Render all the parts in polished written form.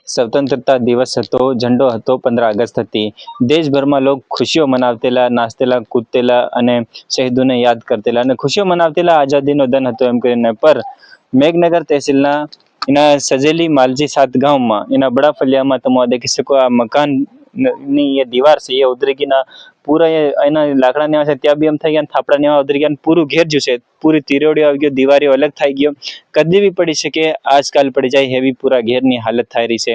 સ્વતંત્રતા દિવસ હતો, ઝંડો હતો, 15 ઓગસ્ટ હતી. દેશભરમાં લોકો ખુશીઓ મનાવતેલા, નાચતેલા, કૂદતેલા અને શહીદોને યાદ કરતેલા અને ખુશીઓ મનાવતેલા. આઝાદીનો દન હતો એમ કરીને. પર મેઘનગર તહેસીલના એના સજેલી માલજી 7 ગામમાં એના બડા ફલિયામાં તમે દેખી શકો આ મકાન ની એ દીવાર છે એ ઉતરી ગઈ ના પૂરા એના લાકડા ને છે ત્યાં બી એમ થઈ ગયા, થાપડા ને ઉતરી ગયા, પૂરું ઘેર જ્યું છે, પૂરી તિરોડીઓ આવી ગયો, દિવારીઓ અલગ થઈ ગયો. કદી બી પડી શકે, આજકાલ પડી જાય એવી પૂરા ઘેરની હાલત થઈ રહી છે.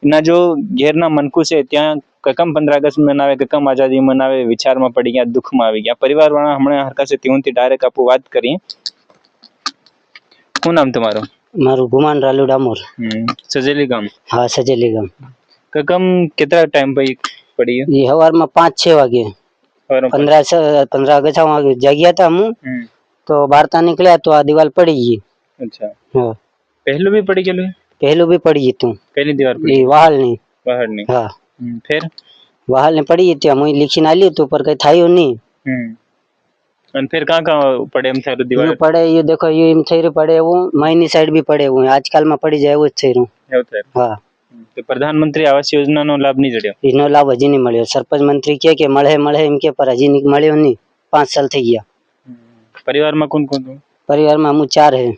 એના જો ઘેરના મનકુ છે ત્યાં કકમ 15 ઓગસ્ટ મનાવે, કકમ આઝાદી મનાવે, વિચારમાં પડી ગયા, દુઃખમાં આવી ગયા. પરિવાર વાળા હમણાં હરકાશે ત્યોંથી ડાયરેક્ટ આપું વાત કરીએ. શું નામ તમારું? મારું ગુમાન રાલુ ડામોર. સજેલી ગામ? હા, સજેલી ગામ. કકમ કેટલા ટાઈમ પછી પડી ગયો? ये हवाરમાં 5-6 वागे 15 अगस्त जाग्या था हम तो बारता निकला तो आ दीवार पड़ी गई. अच्छा, हाँ. पहलू भी पड़ी गेलू? पहलू भी पड़ी गई तू. पहली दीवार पड़ी? ये वाहल नहीं. बाहर नहीं? हाँ. फिर वाहल ने पड़ी थी, हम लिखी ना ली तो पर कहीं था ही नहीं. और फिर कहाँ पड़े हम सारे दीवार? ये पड़े, ये देखो ये इन थैरे पड़े वो मायनी साइड भी पड़े हुए हैं. आजकल में पड़ी जाए वो थैरू. हाँ. तो प्रधानमंत्री आवास योजना नो लाभ नहीं जड़्यो? इनो लाभ हजी नहीं મળ્યો. સરપંચ મંત્રી કે મળે એમ કે પર હજી મળ્યો નહીં. 5 साल થઈ ગયા. परिवार में कौन कौन? परिवार में हम 4 है.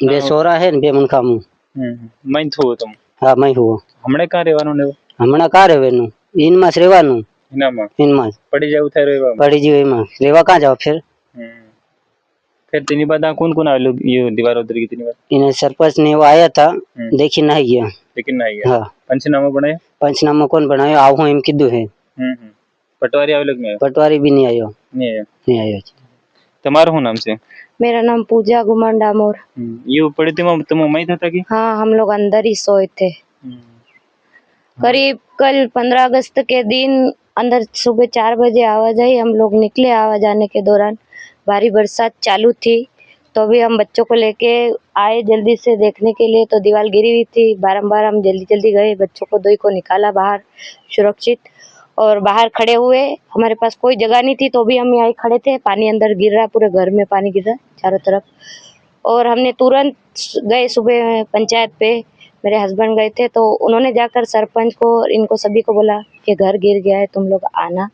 2 सोरा है ने 2 मनखा मु. मैं थो तुम? हाँ, मैं हुआ. हमने कहाँ રહેવાનું ને? હમણાં કા રહેવાનું? ઇનમાં જ રહેવાનું. ઇનામાં? ઇનમાં જ. પડી જાવ થાય રહેવા? પડી જીવ એમાં. રહેવા કાં જાવ ફેર? फिर तीन बार कौन कौन आए लोग ये दीवार उतर गई? तीन बार इन्हें सरपंच ने वो आया था, देखी नहीं गया. लेकिन नहीं गया? हाँ. पंचनामा बनाया? पंचनामा कौन बनायो? आओ हम कीधु है. पटवारी आवे लोग में? पटवारी भी नहीं आयो. नहीं आयो. તમારું શું નામ છે? मेरा नाम पूजा गुमान डामोर. ये पड़ी थी तुम वहीं था कि? हाँ, हम लोग अंदर ही सोए थे. करीब कल 15 अगस्त के दिन अंदर सुबह 4 बजे आवाज आई. हम लोग निकले. आवाज आने के दौरान भारी बरसात चालू थी, तो भी हम बच्चों को लेके आए जल्दी से देखने के लिए. तो दीवार गिरी हुई थी. बारंबार हम जल्दी जल्दी गए, बच्चों को 2 को निकाला बाहर सुरक्षित और बाहर खड़े हुए. हमारे पास कोई जगह नहीं थी तो भी हम यहाँ खड़े थे. पानी अंदर गिर रहा, पूरे घर में पानी गिर रहा चारों तरफ. और हमने तुरंत गए सुबह पंचायत पे, मेरे हस्बैंड गए थे तो उन्होंने जाकर सरपंच को इनको सभी को बोला कि घर गिर गया है, तुम लोग आना.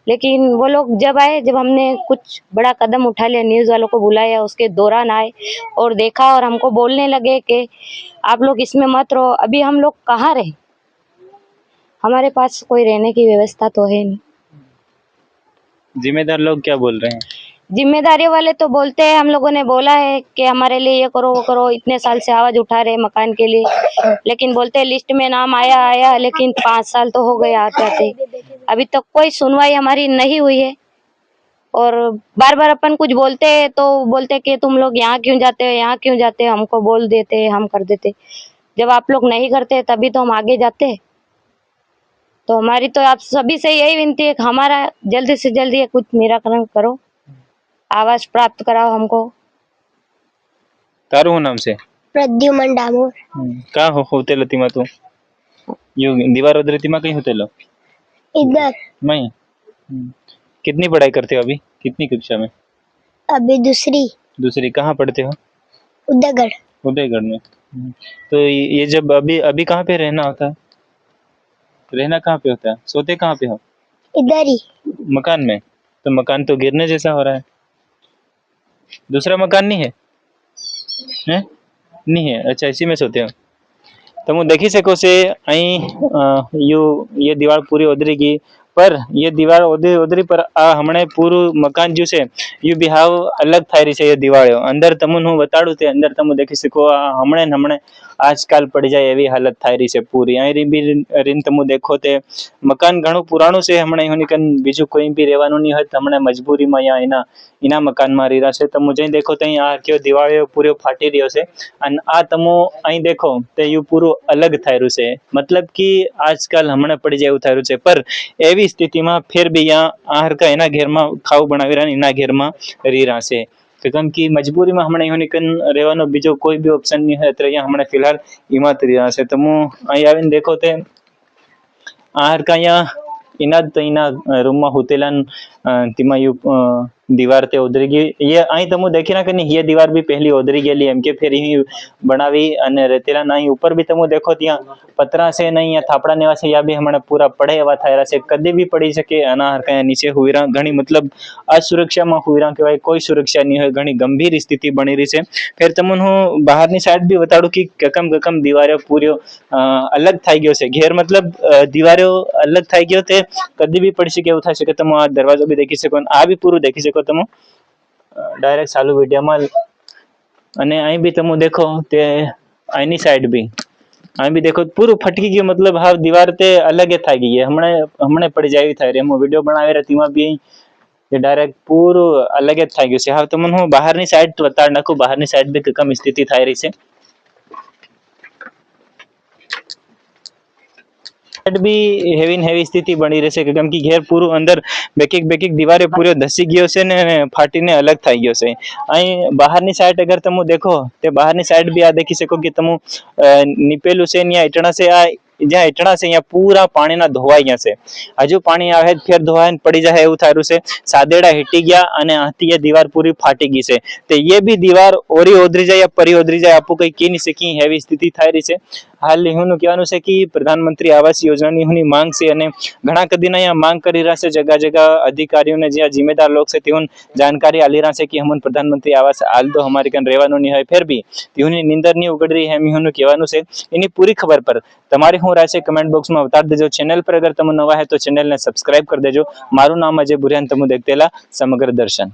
लेकिन वो लोग जब आए, जब हमने कुछ बड़ा कदम उठा लिया, न्यूज़ वालों को बुलाया, उसके दौरान आए और देखा और हमको बोलने लगे कि आप लोग इसमें मत रहो. अभी हम लोग कहाँ रहे? हमारे पास कोई रहने की व्यवस्था तो है नहीं. जिम्मेदार लोग क्या बोल रहे हैं? जिम्मेदारी वाले तो बोलते हैं, हम लोगों ने बोला है कि हमारे लिए ये करो वो करो. इतने साल से आवाज उठा रहे मकान के लिए, लेकिन बोलते हैं लिस्ट में नाम आया, लेकिन 5 साल तो हो गए आते आते. अभी तक कोई सुनवाई हमारी नहीं हुई है. और बार बार अपन कुछ बोलते हैं तो बोलते कि तुम लोग यहाँ क्यों जाते हो, यहाँ क्यों जाते हो. हमको बोल देते, हम कर देते. जब आप लोग नहीं करते तभी तो हम आगे जाते. तो हमारी तो आप सभी से यही विनती है कि हमारा जल्दी से जल्दी कुछ निराकरण करो, आवास प्राप्त कराओ हमको. તારું નામ છે? પ્રદ્યુમન ડામોર. કા હોટેલ હતી માં તું? यो दीवार उधर थी में कहीं होटेल? इधर. मैं कितनी पढ़ाई करते हो अभी? कितनी कक्षा में? अभी दूसरी. कहाँ पढ़ते हो? उदयगढ़. उदयगढ़ में. तो ये जब अभी अभी कहाँ पे रहना होता है? रहना कहाँ पे होता है? सोते कहाँ पे हो? इधर ही. मकान में? तो मकान तो गिरने जैसा हो रहा है. दूसरा मकान नहीं है? हैं? नहीं है. अच्छा, इसी में सोते हो. तो હું દેખી શકો છે અહીં ये दीवार पूरी उधरी गई. पर ये दीवार उधरी पर आ हमने पूरू मकान जो है यू भी हाव अलग थाई रही है. ये दीवारो अंदर तमुन हूँ बताड़ू थे, अंदर तमु देखी सको हमने आजकल पड़ जाए एवी हालत थाई रही है पूरी. अहीं भी रीन तमु देखो ते मकान घणु पुराणु से. हमने होनी कन बीजू कोई भी રહેવાનું नहीं होत. हमने मजबूरी में यहाँ इना मकान में रही रहा है. तो मुझे देखो तो आ क्यों दीवार पूरी फाटी रही है. अन आ तमु अहीं देखो तो यू पूरू अलग थाई रह्यु छे. मतलब कि आजकल हमने पड़ी जाए थाई रह्यु छे. पर एवी स्थिति में फिर भी यहाँ आहर का एना घेर में खाऊ बनावी रहा, एना घेर में रही रहा है. કેમ કે મજબૂરી માં હમણાં અહીં કન રહેવાનો બીજો કોઈ બી ઓપ્શન નહીં હોય. તો અહીંયા હમણાં ફિલહાલ ઈમાં જ રહ્યા છે. તો હું અહીં આવીને દેખો તે આ હરકા અહીંયા એના જ તો એના રૂમમાં હોતેલા તેમાં दीवार ते उधरी गई ये अहीं तमु देखी ना कि ये दीवार भी पहली उधरी गेली एम के फिर ही बनावी अने रेतेला ना ऊपर भी तमु देखो त्या पतरा से नहीं या थापड़ा नेवा से या भी हमने पूरा पड़े एवा थायरा से कदे भी पड़ी सके अनाहर कया नीचे हुईरा घणी मतलब असुरक्षा में हुईरा कहेवाय कोई सुरक्षा नहीं है घणी गंभीर स्थिति बनी रही है। फिर तमन हूँ बाहर नी साइड भी बताड़ू कि ककम दीवारो पूरी अलग थाई गयो से घेर मतलब दीवारो अलग थाई गयो ते कदी भी पड़ी सके એવું થાય છે કે તમે આ દરવાજો બી દેખી શકો આ બી પૂરું દેખી શકો તમે ડાયરેક્ટ ચાલુ વિડિયોમાં અને અહીં બી તમે દેખો તે આની સાઈડ બી અહીં બી દેખો પૂરું ફટકી ગયું मतलब હા દીવાર તે અલગ જ થઈ ગઈ છે હમણે પડી જાય થાય રે હું વિડિયો બનાવી રહી તેમાં બી ये डायरेक्ट पूरा अलग જ થઈ ગયું છે। હા તમને હું બહારની સાઈડ બતાડ નાખું બહારની સાઈડ બી કમ સ્થિતિ થઈ રહી છે भी हेवी स्थिति बनी रहे केम कि घेर पूरू अंदर बेकिक दीवारे पूरे धसी गयो से ने फाटी ने अलग थई गयो से। अहीं बाहरनी साइड अगर तमु देखो ते बाहरनी साइड भी आ देखी सको कि तमु निपेलू से या इटणा से आ ज्યાં इटणा से यहाँ पूरा पानी ना धोवाई गया से हजू पानी आवे फिर धोवाई पड़ी जाए એવું થાયરું છે સાદેડા હીટી ગયા અને આથી ये दीवार पूरी फाटी गई से तो ये भी दीवार ओरी ओदरी जाए या परी ओदरी जाए आपको कई की नहीं सकी हेवी स्थिति थाई रही है। हाल हुनु कहेवानुं छे कि प्रधानमंत्री आवास योजनानी हुनी मांग से अने घणा कदीना यहाँ मांग करी रह्या छे जगह जगह अधिकारीओने जे जिम्मेदार लोग छे तेओने जानकारी आली रह्या छे कि हमन प्रधानमंत्री आवास हाल तो हमारे कन रहेवानुं नहीं होय फिर भी तेओनी नींदर नहीं उगड़ी रही है हुनु कहेवानुं छे। एनी पूरी खबर पर तमारी हूँ राय छे कमेंट बॉक्स में बता देजो। चैनल पर अगर तमे नवा है तो चैनल ने सब्सक्राइब कर देजो। मारू नाम अजय बुरियान तमु देखतेला समग्र दर्शन।